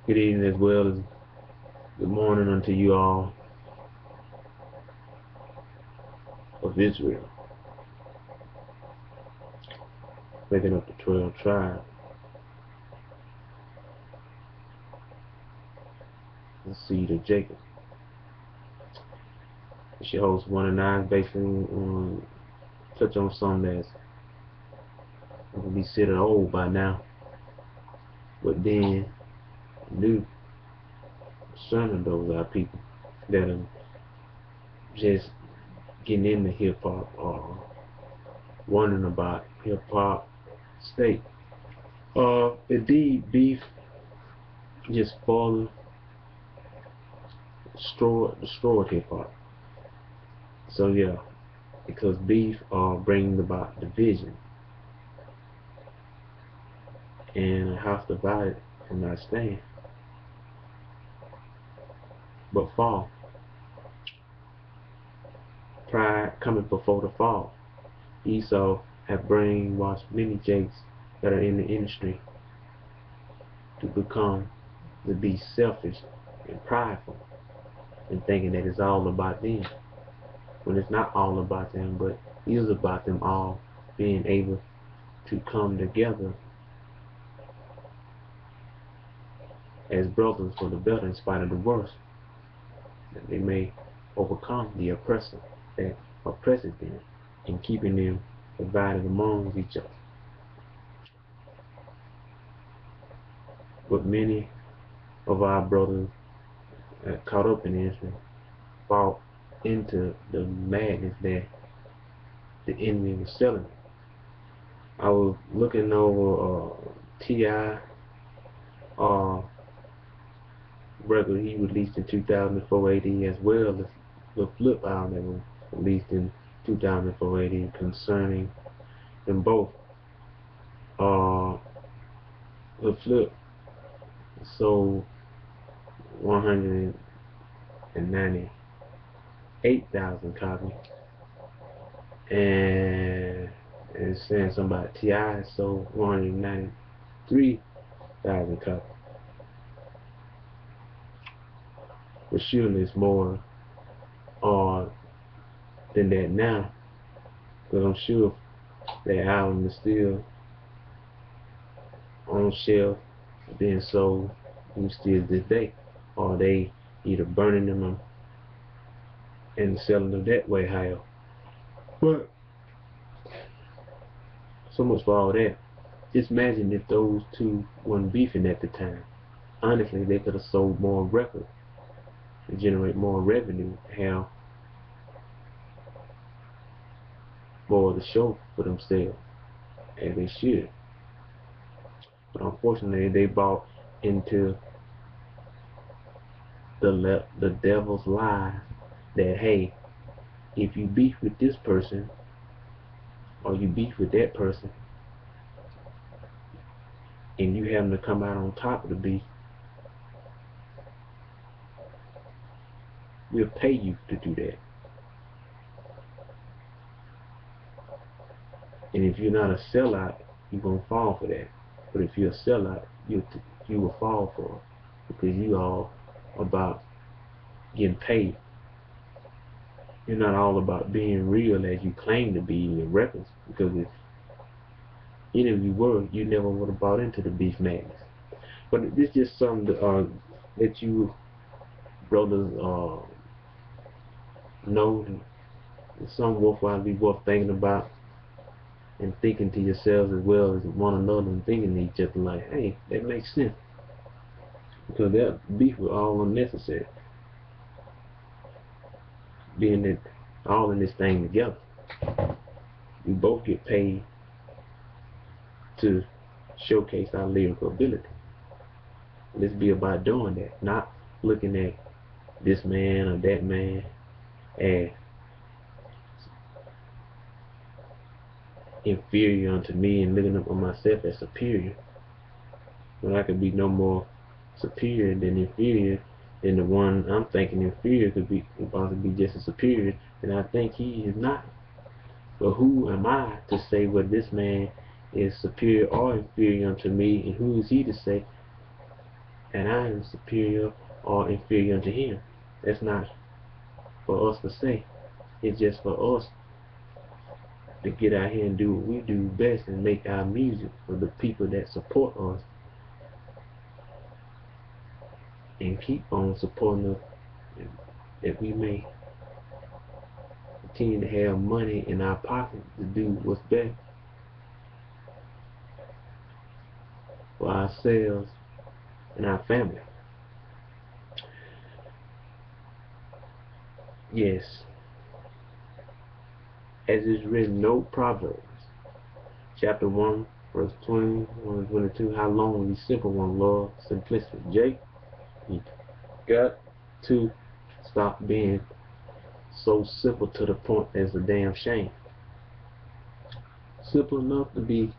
Good evening as well as good morning unto you all of Israel, making up the 12 tribes. The seed of Jacob. It's your host, One and Nine, basically touch on something that's going to be considered old by now, but then new concerning those are people that are just getting into hip hop or wondering about hip hop state. Indeed, beef just falling, destroyed hip hop. So yeah, because beef brings about division, and a house divided cannot stand, but fall. Pride cometh before the fall. Esau have brainwashed many jakes that are in the industry to be selfish and prideful, and thinking that it's all about them, when it's not all about them, but is about them all being able to come together as brothers for the better in spite of the worst, that they may overcome the oppressor that oppresses them and keeping them divided among each other. But many of our brothers caught up in this and fall into the madness that the enemy was selling. I was looking over T.I. record he released in 2004 AD, as well as Lil Flip album that was released in 2004 AD, concerning them both. Lil Flip sold 198,000 copies, and it's saying something about T.I. sold 193,000 copies. But surely it's more than that now, because I'm sure that album is still on shelf, being sold still this day, or they either burning them and selling them that way, however. But so much for all that. Just imagine if those two weren't beefing at the time. Honestly, they could have sold more records to generate more revenue, have more of the show for themselves, as they should. But unfortunately, they bought into the devil's lie that, hey, if you beef with this person or you beef with that person and you happen to come out on top of the beef, we'll pay you to do that. And if you're not a sellout, you're going to fall for that. But if you're a sellout, you will fall for it, because you all about getting paid. You're not all about being real as you claim to be in your records, because if any of you were, you never would have bought into the beef madness. But this is just something to, that you brothers know, and it's something worthwhile, be worth thinking about and thinking to yourselves as well as one another, and thinking to each other like, hey, that makes sense, because that beef was all unnecessary, being that all in this thing together. We both get paid to showcase our lyrical ability. Let's be about doing that, not looking at this man or that man as inferior unto me and looking up on myself as superior, when I could be no more superior than inferior, and the one I'm thinking inferior could possibly be just as superior, and I think he is not. But who am I to say whether this man is superior or inferior unto me, and who is he to say and I am superior or inferior to him. That's not for us to say. It's just for us to get out here and do what we do best and make our music for the people that support us and keep on supporting us, that we may continue to have money in our pocket to do what's best for ourselves and our family. Yes, as is written, no Proverbs, chapter 1, verse 21 and 22, how long will you simple one love simplicity? Jake, you got to stop being so simple to the point as a damn shame. Simple enough to be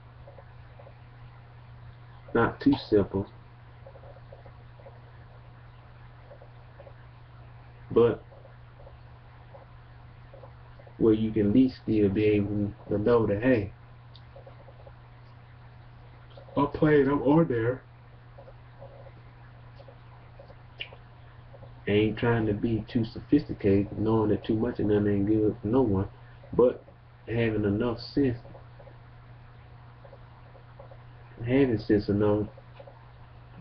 not too simple, but where you can at least still be able to know that, hey, I'm on there. I ain't trying to be too sophisticated, knowing that too much of nothing ain't good for no one, but having enough sense, enough,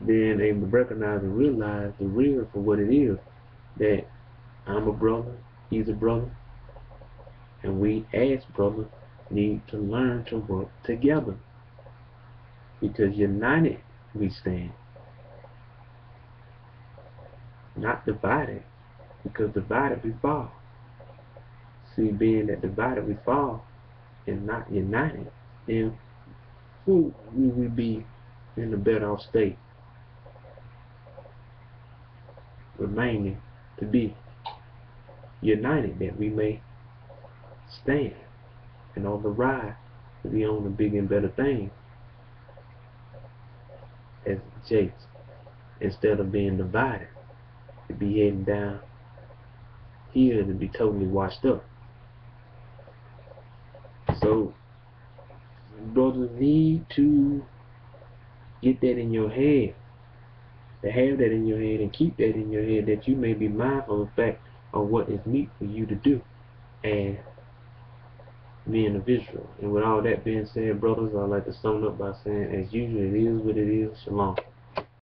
being able to recognize and realize the real for what it is, that I'm a brother, he's a brother, and we as brothers need to learn to work together, because united we stand, not divided, because divided we fall. See, being that divided we fall and not united, then who will we be in a better off state, remaining to be united, that we may stand and on the ride to be on the bigger and better things as Jakes, instead of being divided, to be heading down here to be totally washed up. So brothers need to get that in your head, to have that in your head and keep that in your head, that you may be mindful of the fact of what is meet for you to do and men of Israel. And with all that being said, brothers, I'd like to sum it up by saying, as usual, it is what it is. Shalom.